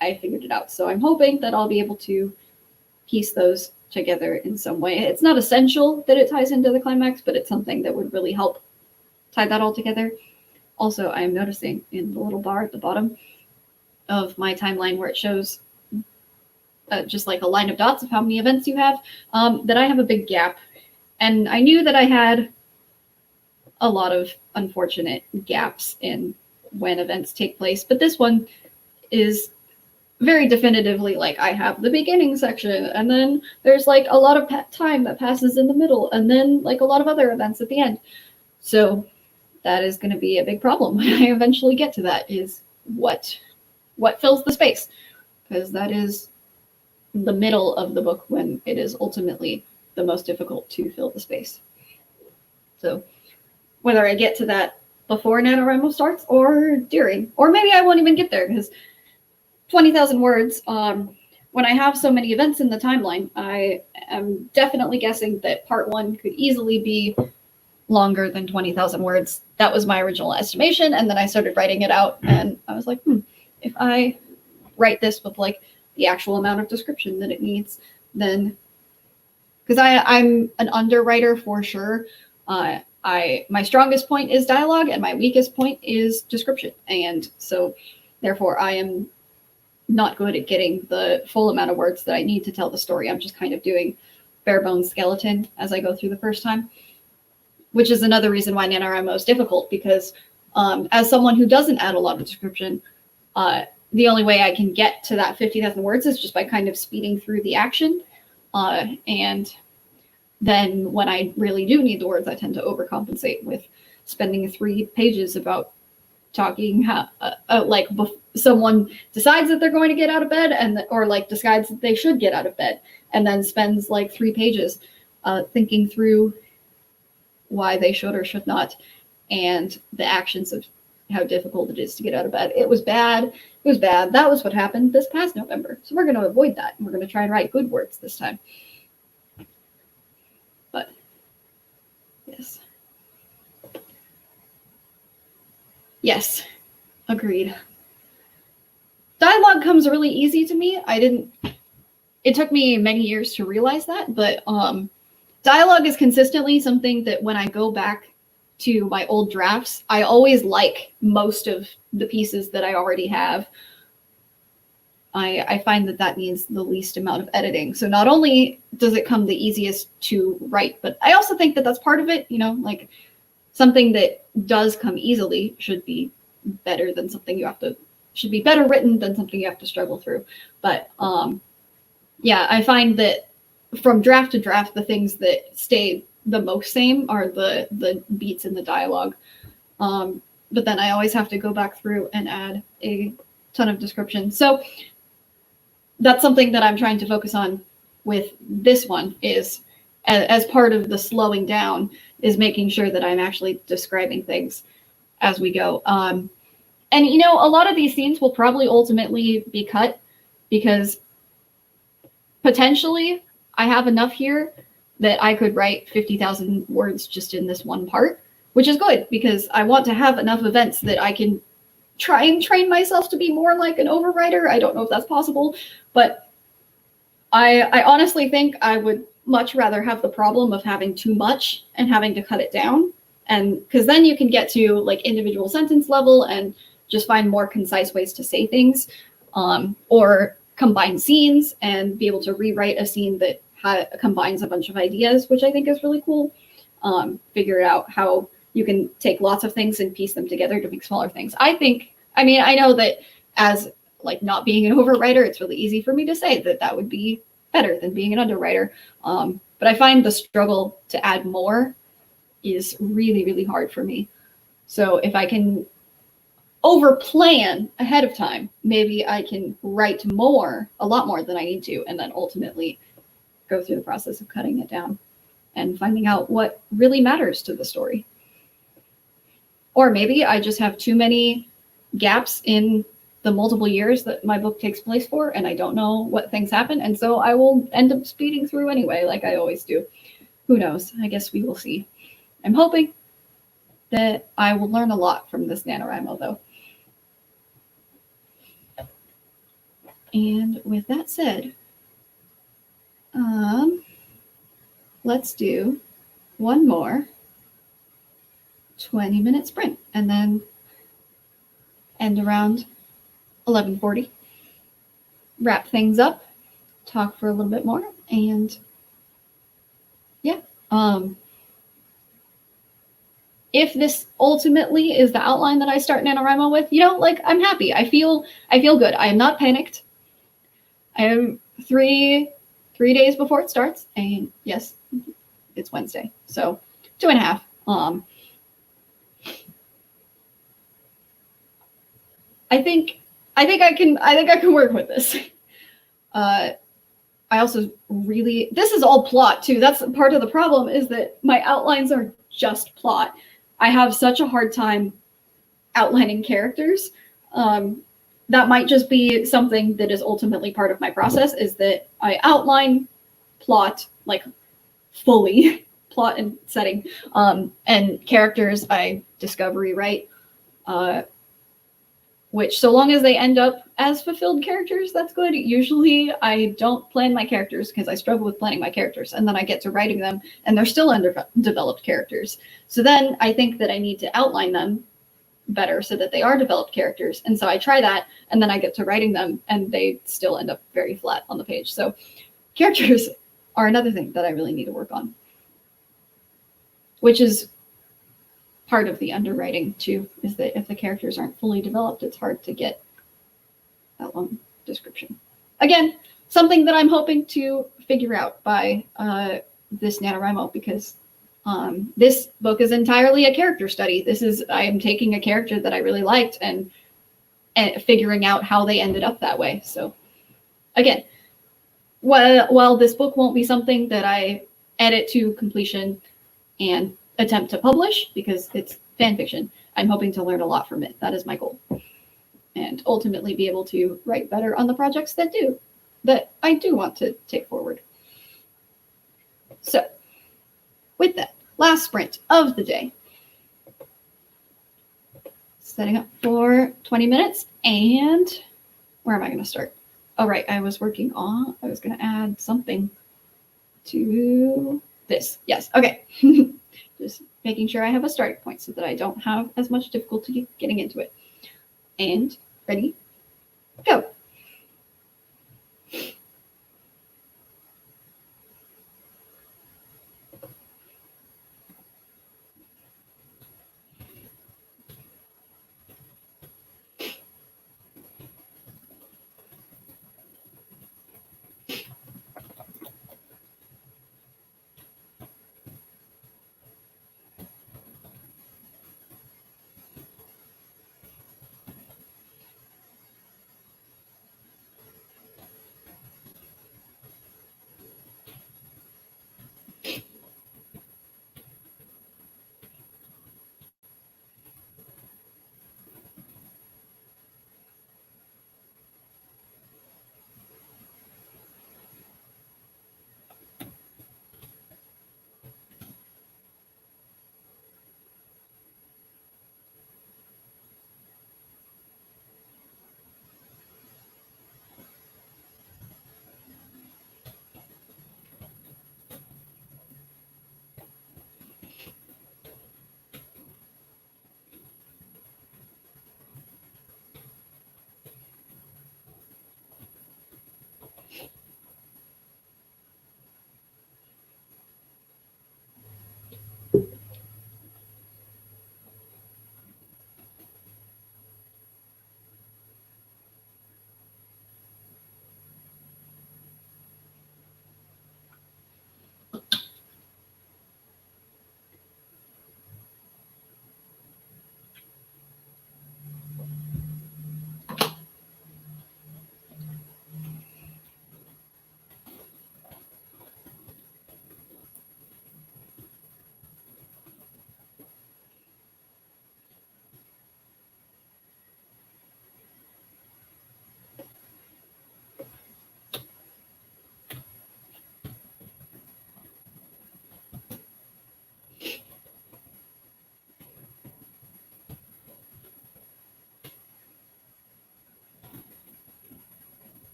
I figured it out. So I'm hoping that I'll be able to piece those together in some way. It's not essential that it ties into the climax, but it's something that would really help tie that all together. Also, I am noticing in the little bar at the bottom of my timeline where it shows just like a line of dots of how many events you have, that I have a big gap. And I knew that I had a lot of unfortunate gaps in when events take place, but this one is very definitively like I have the beginning section, and then there's like a lot of time that passes in the middle, and then like a lot of other events at the end. So that is going to be a big problem when I eventually get to that, is what fills the space, because that is the middle of the book when it is ultimately the most difficult to fill the space. So whether I get to that before NaNoWriMo starts or during, or maybe I won't even get there, because 20,000 words, when I have so many events in the timeline, I am definitely guessing that part 1 could easily be longer than 20,000 words. That was my original estimation, and then I started writing it out, and I was like, if I write this with like the actual amount of description that it needs, then, because I'm an underwriter for sure. My strongest point is dialogue, and my weakest point is description, and so therefore I am not good at getting the full amount of words that I need to tell the story. I'm just kind of doing bare bones skeleton as I go through the first time, which is another reason why NaNoWriMo is difficult, because as someone who doesn't add a lot of description, the only way I can get to that 50,000 words is just by kind of speeding through the action. And then when I really do need the words, I tend to overcompensate with spending 3 pages about talking how, someone decides that they're going to get out of bed, and or like decides that they should get out of bed, and then spends like 3 pages thinking through why they should or should not, and the actions of how difficult it is to get out of bed. It was bad. It was bad. That was what happened this past November. So we're going to avoid that. And we're going to try and write good words this time. But yes. Yes, agreed. Dialogue comes really easy to me. It took me many years to realize that, but dialogue is consistently something that when I go back to my old drafts, I always like most of the pieces that I already have. I find that needs the least amount of editing. So not only does it come the easiest to write, but I also think that that's part of it, like something that does come easily should be better than something should be better written than something you have to struggle through. But yeah, I find that from draft to draft, the things that stay the most same are the beats in the dialogue. But then I always have to go back through and add a ton of description. So that's something that I'm trying to focus on with this one, is as part of the slowing down, is making sure that I'm actually describing things as we go. And a lot of these scenes will probably ultimately be cut, because potentially I have enough here that I could write 50,000 words just in this one part, which is good, because I want to have enough events that I can try and train myself to be more like an overwriter. I don't know if that's possible, but I honestly think I would much rather have the problem of having too much and having to cut it down, and because then you can get to like individual sentence level and just find more concise ways to say things, or combine scenes and be able to rewrite a scene that combines a bunch of ideas, which I think is really cool. Figure out how you can take lots of things and piece them together to make smaller things. I know that as like not being an overwriter, it's really easy for me to say that would be better than being an underwriter. But I find the struggle to add more is really, really hard for me. So if I can over-plan ahead of time, maybe I can write a lot more than I need to, and then ultimately go through the process of cutting it down and finding out what really matters to the story. Or maybe I just have too many gaps in the multiple years that my book takes place for, and I don't know what things happen, and so I will end up speeding through anyway, like I always do. Who knows? I guess we will see. I'm hoping that I will learn a lot from this NaNoWriMo, though. And with that said, let's do one more 20-minute sprint, and then end around 11:40. Wrap things up, talk for a little bit more, and yeah. If this ultimately is the outline that I start NaNoWriMo with, I'm happy. I feel good. I am not panicked. I am 3 days before it starts, and yes, it's Wednesday, so 2.5. I think I can work with this. I also this is all plot too. That's part of the problem, is that my outlines are just plot. I have such a hard time outlining characters. That might just be something that is ultimately part of my process, is that I outline plot, like fully plot and setting, and characters I discovery write, which, so long as they end up as fulfilled characters, that's good. Usually I don't plan my characters because I struggle with planning my characters, and then I get to writing them and they're still underdeveloped characters. So then I think that I need to outline them better so that they are developed characters. And so I try that, and then I get to writing them and they still end up very flat on the page. So characters are another thing that I really need to work on, which is part of the underwriting too, is that if the characters aren't fully developed, it's hard to get that long description. Again, something that I'm hoping to figure out by this NaNoWriMo, because this book is entirely a character study. I am taking a character that I really liked and figuring out how they ended up that way. So again, while this book won't be something that I edit to completion and attempt to publish, because it's fan fiction, I'm hoping to learn a lot from it. That is my goal. And ultimately be able to write better on the projects that I do want to take forward. So with that, last sprint of the day. Setting up for 20 minutes, and where am I going to start? Oh, right, I was going to add something to this. Yes, okay. Just making sure I have a starting point so that I don't have as much difficulty getting into it. And ready, go.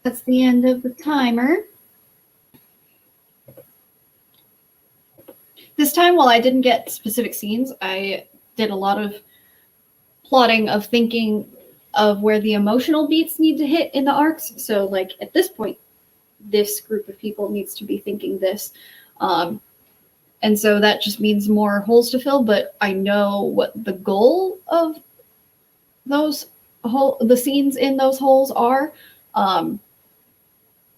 That's the end of the timer. This time, while I didn't get specific scenes, I did a lot of plotting of thinking of where the emotional beats need to hit in the arcs. So like at this point, this group of people needs to be thinking this. And so that just means more holes to fill, but I know what the goal of the scenes in those holes are.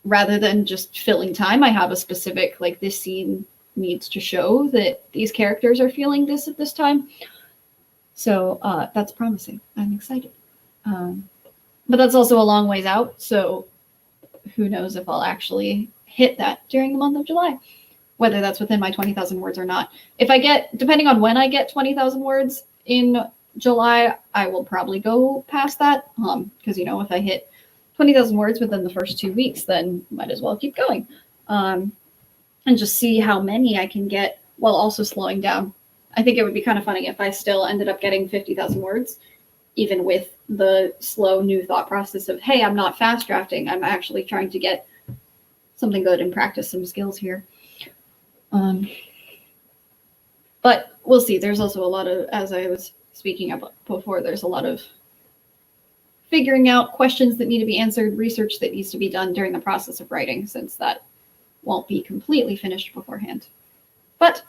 Rather than just filling time, I have a specific, like, this scene needs to show that these characters are feeling this at this time. So that's promising. I'm excited. But that's also a long ways out, so who knows if I'll actually hit that during the month of July, whether that's within my 20,000 words or not. If I get, depending on when I get 20,000 words in July, I will probably go past that, because, you know, if I hit 20,000 words within the first 2 weeks, then might as well keep going, and just see how many I can get while also slowing down. I think it would be kind of funny if I still ended up getting 50,000 words, even with the slow new thought process of, hey, I'm not fast drafting. I'm actually trying to get something good and practice some skills here. But we'll see. There's also a lot of, as I was speaking about before, there's a lot of figuring out questions that need to be answered, research that needs to be done during the process of writing, since that won't be completely finished beforehand. But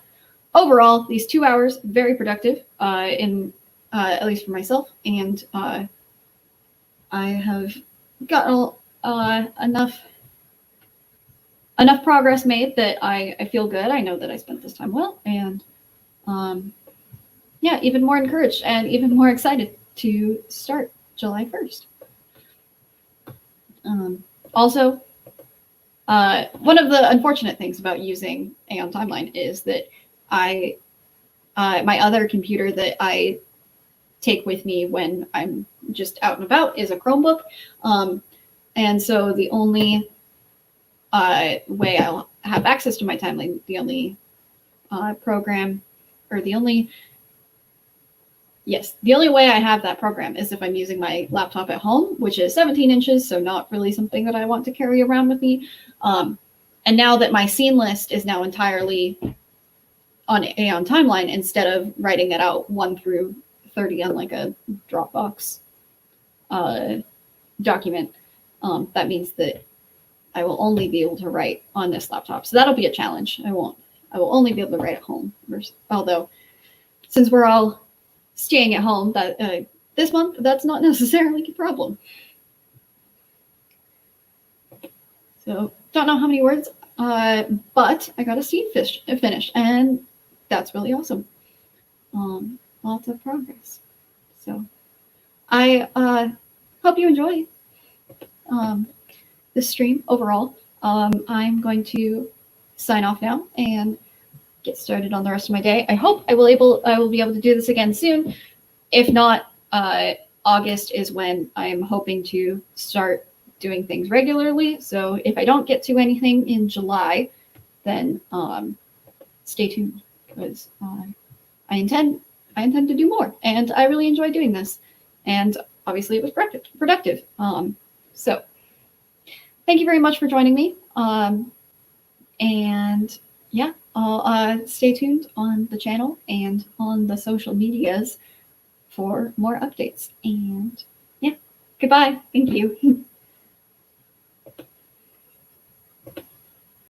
overall, these 2 hours, very productive, at least for myself, and I have gotten enough progress made that I feel good. I know that I spent this time well, and yeah, even more encouraged and even more excited to start July 1st. Also, one of the unfortunate things about using Aeon Timeline is that my other computer that I take with me when I'm just out and about is a Chromebook. And so the only way I'll have access to my timeline, the only program, or the only way I have that program is if I'm using my laptop at home, which is 17 inches, so not really something that I want to carry around with me. And now that my scene list is now entirely on Aeon Timeline, instead of writing it out 1 through 30 on like a Dropbox document, that means that I will only be able to write on this laptop. So that'll be a challenge. I will only be able to write at home. Although, since we're all staying at home this month, that's not necessarily a problem. So don't know how many words, but I got a scene finished, and that's really awesome. Lots of progress. So I hope you enjoy this stream overall. I'm going to sign off now and get started on the rest of my day. I hope I will be able to do this again soon. If not, August is when I'm hoping to start doing things regularly. So if I don't get to anything in July, then stay tuned, because I intend to do more, and I really enjoy doing this, and obviously it was productive. So thank you very much for joining me, and yeah, I'll stay tuned on the channel and on the social medias for more updates. And yeah, goodbye. Thank you.